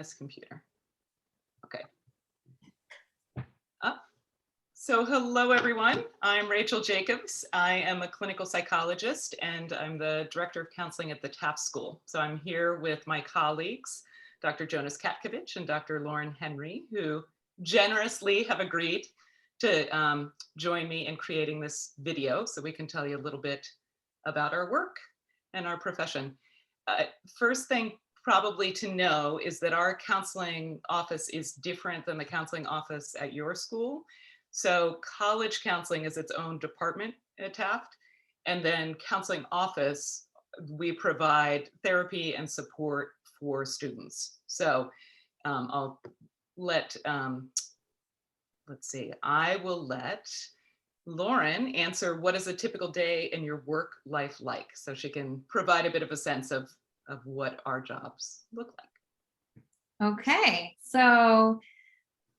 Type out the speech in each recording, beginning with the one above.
Yes, computer. Okay. Up. So hello, everyone. I'm Rachel Jacobs. I am a clinical psychologist, and I'm the director of counseling at the Taft School. So I'm here with my colleagues, Dr. Jonas Katkavich and Dr. Lauren Henry, who generously have agreed to join me in creating this video so we can tell you a little bit about our work and our profession. First thing probably to know is that our counseling office is different than the counseling office at your school. So college counseling is its own department at Taft, and then counseling office, we provide therapy and support for students. So I'll let, let's see, I will let Lauren answer what is a typical day in your work life like, so she can provide a bit of a sense of what our jobs look like. Okay, so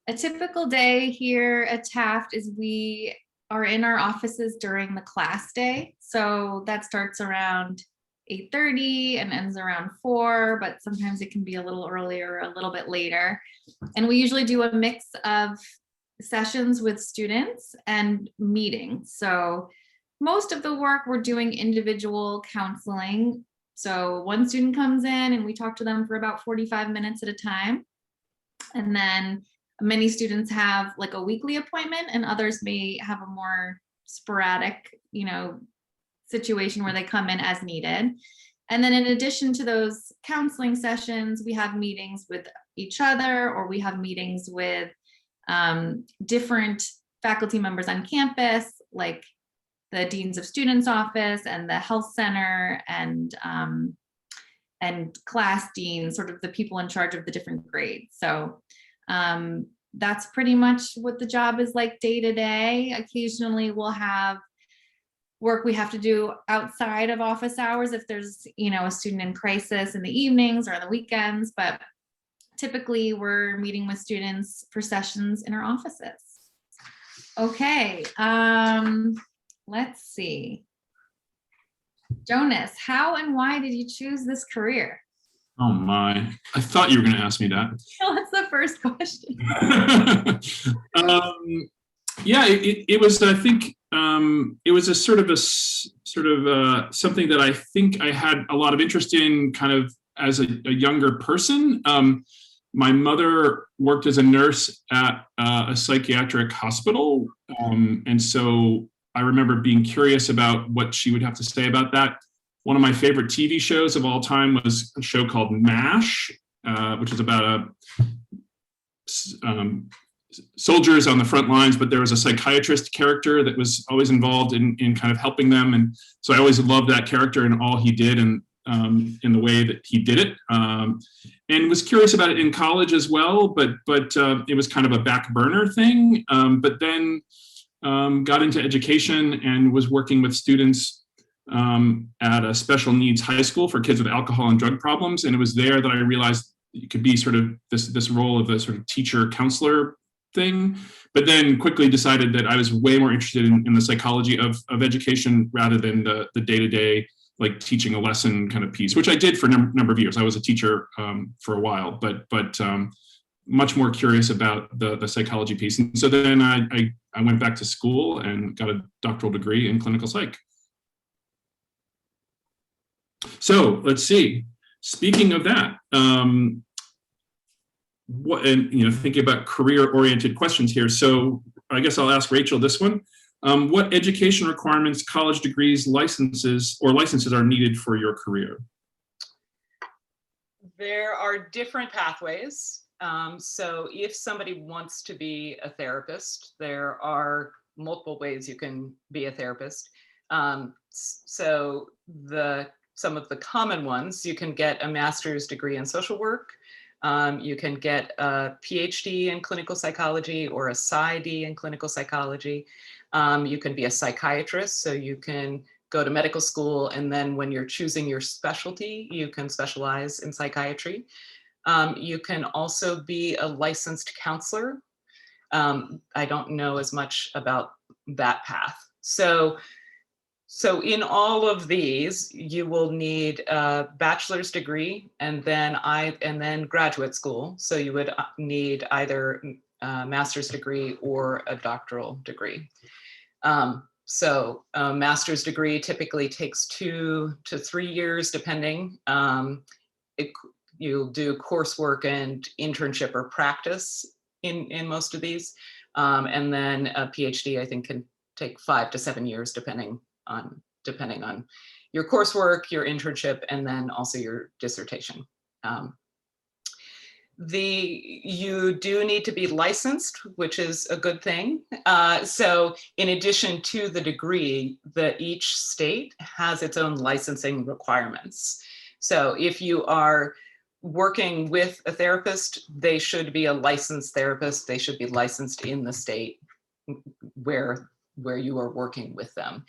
a typical day here at Taft is we are in our offices during the class day. So that starts around 8:30 and ends around 4, but sometimes it can be a little earlier, a little bit later. And we usually do a mix of sessions with students and meetings. So most of the work we're doing individual counseling. So one student comes in and we talk to them for about 45 minutes at a time. And then many students have like a weekly appointment, and others may have a more sporadic, situation where they come in as needed. And then in addition to those counseling sessions, we have meetings with each other, or we have meetings with different faculty members on campus, like the Deans of Students office and the health center and class deans, sort of the people in charge of the different grades. So that's pretty much what the job is like day to day. Occasionally we'll have work we have to do outside of office hours if there's, a student in crisis in the evenings or on the weekends, but typically we're meeting with students for sessions in our offices. Okay, let's see. Jonas, how and why did you choose this career? Oh my, I thought you were going to ask me that. Well, that's the first question. Yeah, it was, I think, it was a sort of something that I think I had a lot of interest in kind of as a younger person. My mother worked as a nurse at a psychiatric hospital. And so I remember being curious about what she would have to say about that. One of my favorite TV shows of all time was a show called MASH, which is about soldiers on the front lines, but there was a psychiatrist character that was always involved in kind of helping them. And so I always loved that character and all he did and in the way that he did it. And was curious about it in college as well, but it was kind of a back burner thing. But then got into education and was working with students at a special needs high school for kids with alcohol and drug problems. And it was there that I realized it could be sort of this role of a sort of teacher counselor thing, but then quickly decided that I was way more interested in the psychology of education rather than the day-to-day, like teaching a lesson kind of piece, which I did for a number of years. I was a teacher for a while, but much more curious about the psychology piece. And so then I went back to school and got a doctoral degree in clinical psych. So let's see. Speaking of that, thinking about career-oriented questions here. So I guess I'll ask Rachel this one. What education requirements, college degrees, licenses are needed for your career? There are different pathways. So if somebody wants to be a therapist, there are multiple ways you can be a therapist. So some of the common ones, you can get a master's degree in social work. You can get a PhD in clinical psychology or a PsyD in clinical psychology. You can be a psychiatrist, so you can go to medical school, and then when you're choosing your specialty, you can specialize in psychiatry. You can also be a licensed counselor. I don't know as much about that path. So So in all of these, you will need a bachelor's degree and then graduate school. So you would need either a master's degree or a doctoral degree. So a master's degree typically takes 2 to 3 years, depending. You'll do coursework and internship or practice in most of these. And then a PhD, I think, can take 5 to 7 years, depending on your coursework, your internship, and then also your dissertation. You do need to be licensed, which is a good thing. So in addition to the degree, each state has its own licensing requirements. So if you are working with a therapist, they should be a licensed therapist. They should be licensed in the state where you are working with them.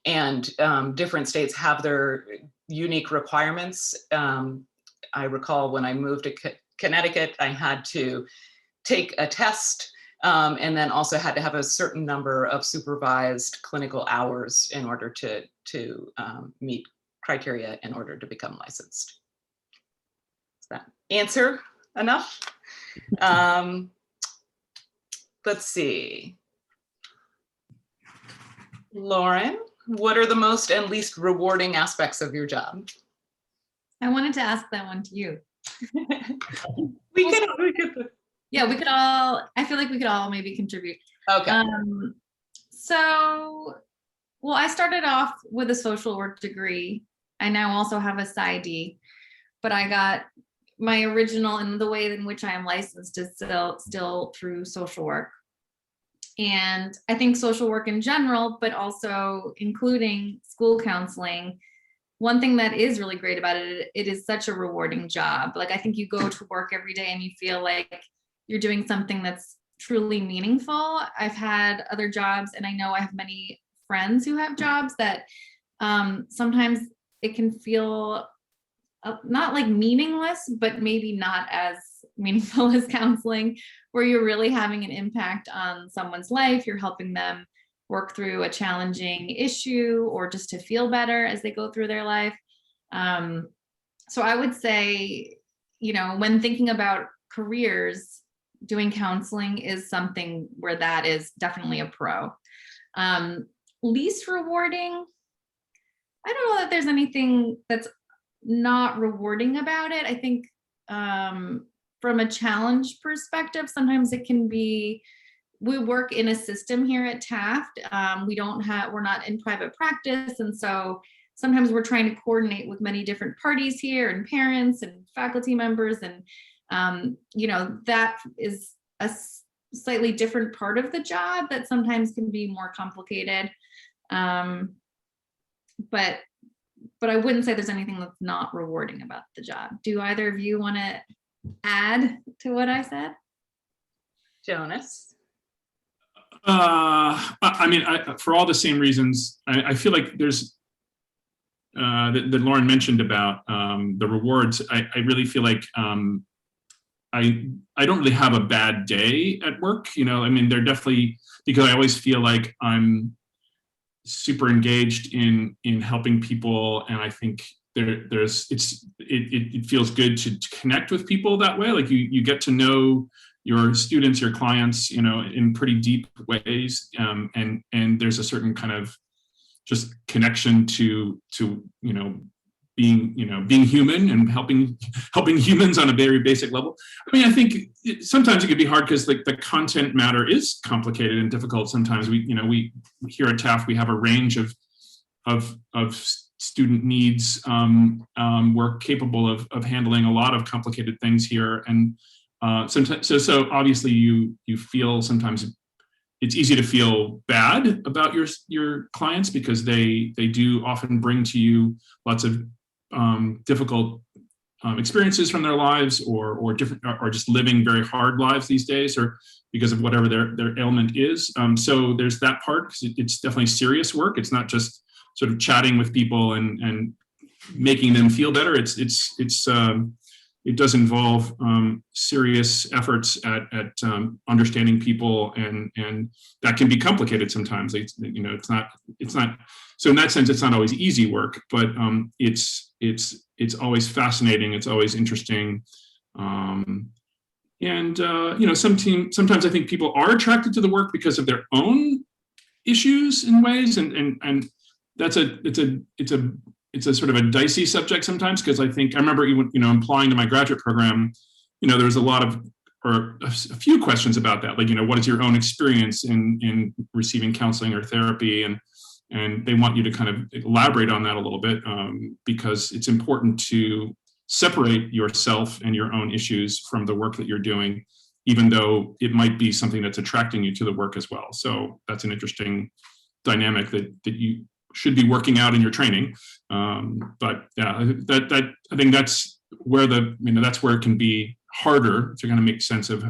And different states have their unique requirements. I recall when I moved to Connecticut, I had to take a test and then also had to have a certain number of supervised clinical hours in order to meet criteria in order to become licensed. Does that answer enough? Let's see. Lauren, what are the most and least rewarding aspects of your job? I wanted to ask that one to you. we could. Yeah, we could all, I feel like we could all maybe contribute. Okay. So, well, I started off with a social work degree. I now also have a PsyD, but I got my original, and the way in which I am licensed is still through social work. And I think social work in general, but also including school counseling, one thing that is really great about it, it is such a rewarding job. Like, I think you go to work every day and you feel like you're doing something that's truly meaningful. I've had other jobs, and I know I have many friends who have jobs that sometimes it can feel not like meaningless, but maybe not as meaningful as counseling, where you're really having an impact on someone's life. You're helping them work through a challenging issue or just to feel better as they go through their life. So I would say, when thinking about careers, doing counseling is something where that is definitely a pro. Least rewarding, I don't know that there's anything that's not rewarding about it. I think from a challenge perspective, sometimes it can be, we work in a system here at Taft. We're not in private practice. And so sometimes we're trying to coordinate with many different parties here, and parents and faculty members. And, that is a slightly different part of the job that sometimes can be more complicated. But I wouldn't say there's anything that's not rewarding about the job. Do either of you want to add to what I said? Jonas? For all the same reasons, I feel like there's that Lauren mentioned about the rewards. I really feel like I don't really have a bad day at work. They're definitely, because I always feel like I'm super engaged in helping people, and I think it feels good to connect with people that way. Like you get to know your students, your clients, in pretty deep ways, and there's a certain kind of just connection to being human and helping humans on a very basic level. I think sometimes it could be hard because the content matter is complicated and difficult. Sometimes we here at Taft, we have a range of student needs. We're capable of handling a lot of complicated things here, and sometimes so obviously you feel sometimes it's easy to feel bad about your clients because they do often bring to you lots of difficult experiences from their lives, or just living very hard lives these days, or because of whatever their ailment is. So there's that part, because it's definitely serious work. It's not just sort of chatting with people and making them feel better. It's it does involve serious efforts at understanding people, and that can be complicated sometimes. You know, it's not. So in that sense, it's not always easy work, but it's always fascinating. It's always interesting. You know, sometimes I think people are attracted to the work because of their own issues in ways, and that's it's a sort of a dicey subject sometimes, because I remember even, you know, applying to my graduate program, you know, there's a lot of, or a few questions about that, like, you know, what is your own experience in receiving counseling or therapy, and they want you to kind of elaborate on that a little bit, because it's important to separate yourself and your own issues from the work that you're doing, even though it might be something that's attracting you to the work as well. So that's an interesting dynamic that you should be working out in your training. But yeah, I think that's where that's where it can be harder to kind of make sense of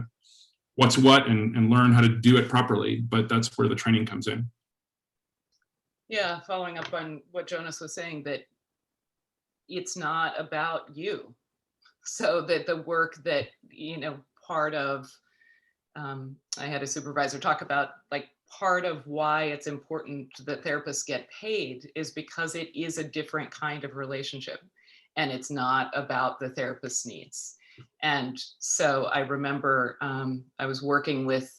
what's what and learn how to do it properly. But that's where the training comes in. Yeah, following up on what Jonas was saying, that it's not about you. So that the work that, you know, part of, I had a supervisor talk about, like, part of why it's important that therapists get paid is because it is a different kind of relationship, and it's not about the therapist's needs. And so I remember I was working with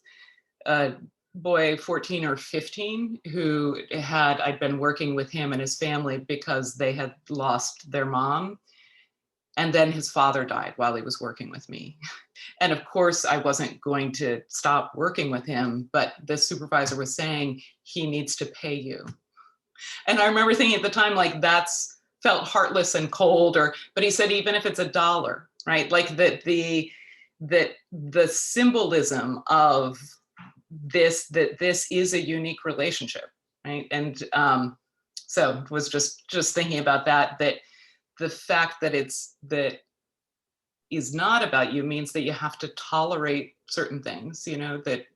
a boy, 14 or 15, who I'd been working with him and his family because they had lost their mom. And then his father died while he was working with me. And of course, I wasn't going to stop working with him, but the supervisor was saying, he needs to pay you. And I remember thinking at the time, like, that's felt heartless and cold, but he said, even if it's $1, right? Like that the symbolism of this, that this is a unique relationship, right? And so was just thinking about that the fact that that is not about you means that you have to tolerate certain things, you know, that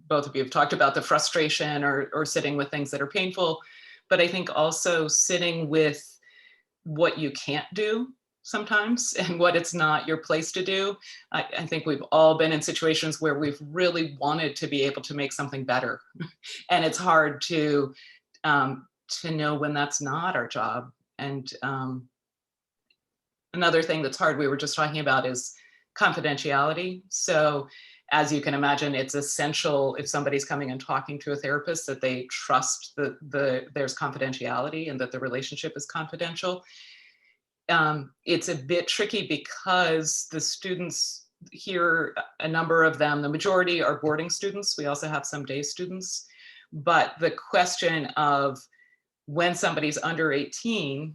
both of you have talked about, the frustration or sitting with things that are painful, but I think also sitting with what you can't do sometimes and what it's not your place to do. I think we've all been in situations where we've really wanted to be able to make something better. And it's hard to know when that's not our job. And another thing that's hard, we were just talking about, is confidentiality. So as you can imagine, it's essential if somebody's coming and talking to a therapist that they trust that there's confidentiality and that the relationship is confidential. It's a bit tricky because the students here, a number of them, the majority are boarding students. We also have some day students. But the question of when somebody's under 18,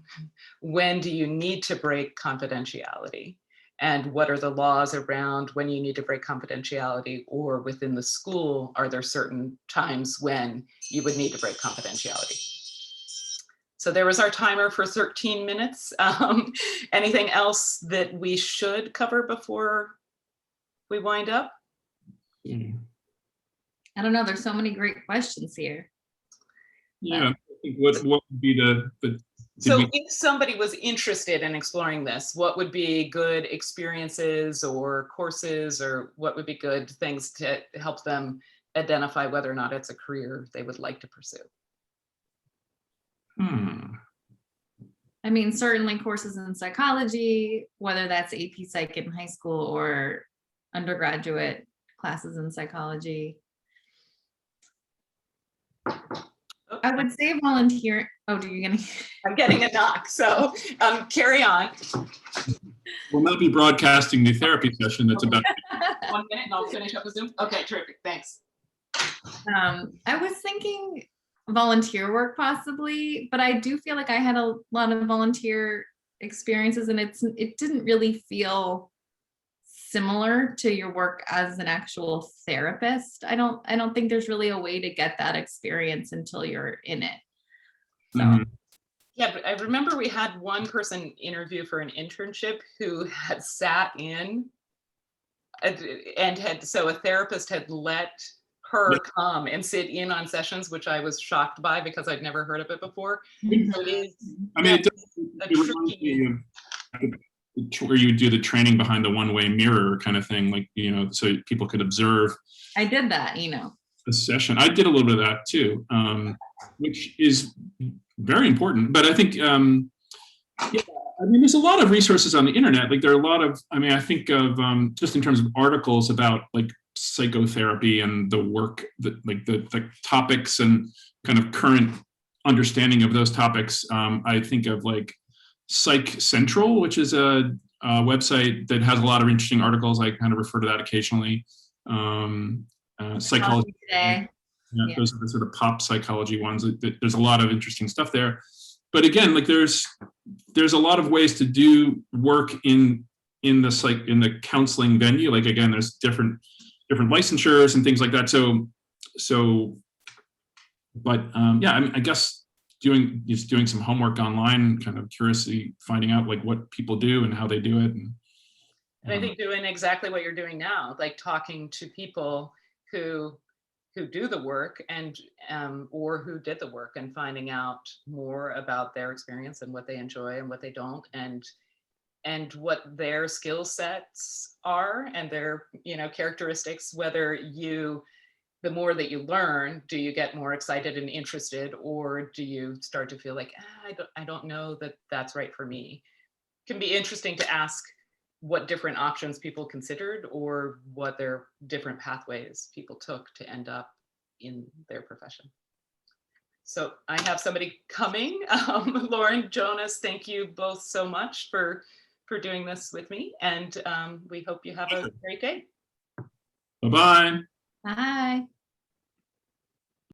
when do you need to break confidentiality? And what are the laws around when you need to break confidentiality, or within the school, are there certain times when you would need to break confidentiality? So there was our timer for 13 minutes. Anything else that we should cover before we wind up? I don't know, there's so many great questions here. Yeah, I think what would be so if somebody was interested in exploring this, what would be good experiences or courses, or what would be good things to help them identify whether or not it's a career they would like to pursue? I mean, certainly courses in psychology, whether that's AP Psych in high school or undergraduate classes in psychology. I would say volunteer. Oh, do you getting? I'm getting a knock, so carry on. We'll not be broadcasting the therapy session that's about 1 minute and I'll finish up the Zoom. Okay, terrific, thanks. I was thinking volunteer work possibly, but I do feel like I had a lot of volunteer experiences, and it didn't really feel similar to your work as an actual therapist. I don't think there's really a way to get that experience until you're in it. So yeah, but I remember we had one person interview for an internship who had sat in and so a therapist had let her come and sit in on sessions, which I was shocked by because I'd never heard of it before. So it is, I mean, it tricky. where you do the training behind the one-way mirror kind of thing, like, you know, so people could observe. I did that, A session. I did a little bit of that too, which is very important. But I think, yeah, I mean, there's a lot of resources on the internet. Like there are a lot of, I mean, I think of just in terms of articles about like psychotherapy and the work that like the topics and kind of current understanding of those topics. I think of like Psych Central, which is a website that has a lot of interesting articles. I kind of refer to that occasionally. Psychology Today. Yeah, those are the sort of pop psychology ones. There's a lot of interesting stuff there. But again, like there's a lot of ways to do work in the counseling venue. Like again, there's different licensures and things like that. But yeah, I mean, I guess doing some homework online, kind of curiously finding out like what people do and how they do it. And I think doing exactly what you're doing now, like talking to people who do the work and or who did the work, and finding out more about their experience and what they enjoy and what they don't, and what their skill sets are and their, you know, characteristics. Whether the more that you learn, do you get more excited and interested, or do you start to feel like, I don't know that that's right for me? It can be interesting to ask what different options people considered, or what their different pathways people took to end up in their profession. So I have somebody coming. Lauren, Jonas, thank you both so much for doing this with me, and we hope you have a great day. Bye-bye. Bye.